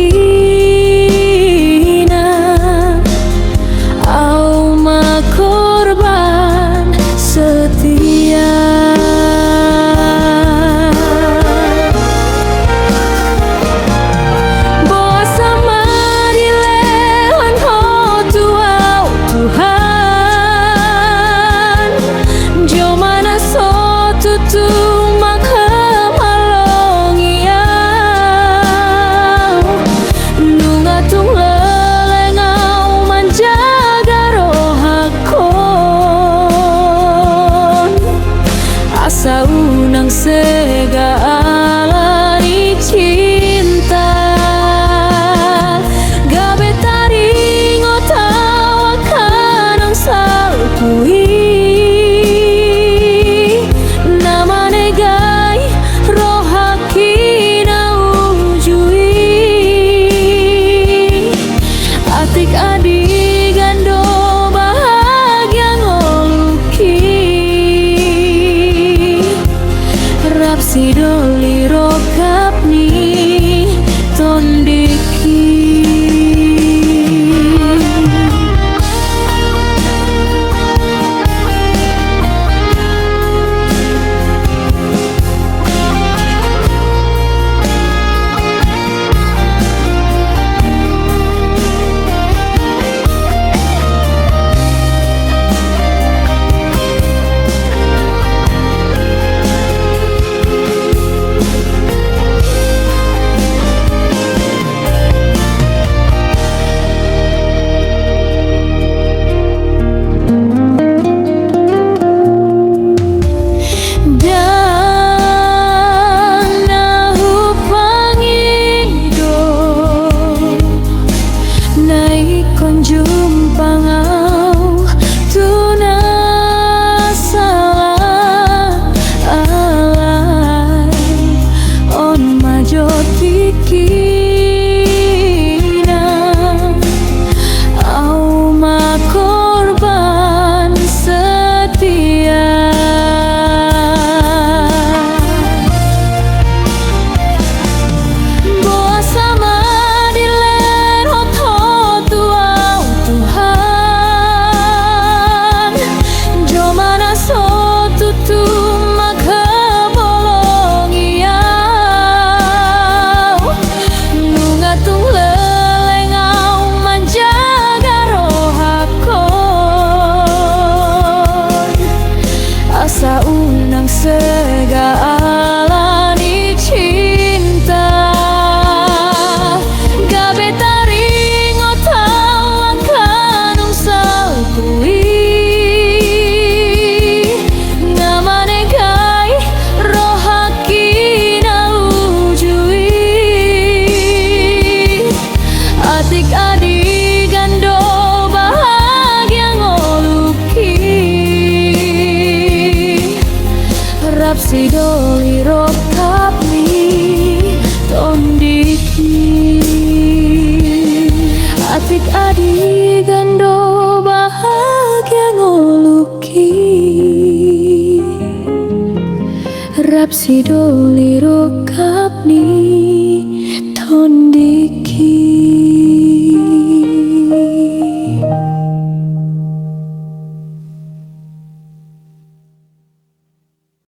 Jotikina Alma korban setia. Boa sama dilelan ho tuau Tuhan Jomana so tutu unang segala ni cinta gabe taring otawa kanang salpui nama negai rohaki na ujui atik adik gando bahagia ngoluki si doli rokap ni tondiki. Unang segala ni cinta gabe taring otawa kanung salpui nama negai rohaki na ujui atik adik gando bahagia ngoluki si doli rokap ni tondiki atik adik gando bahagia ngoluki rap si doli rokap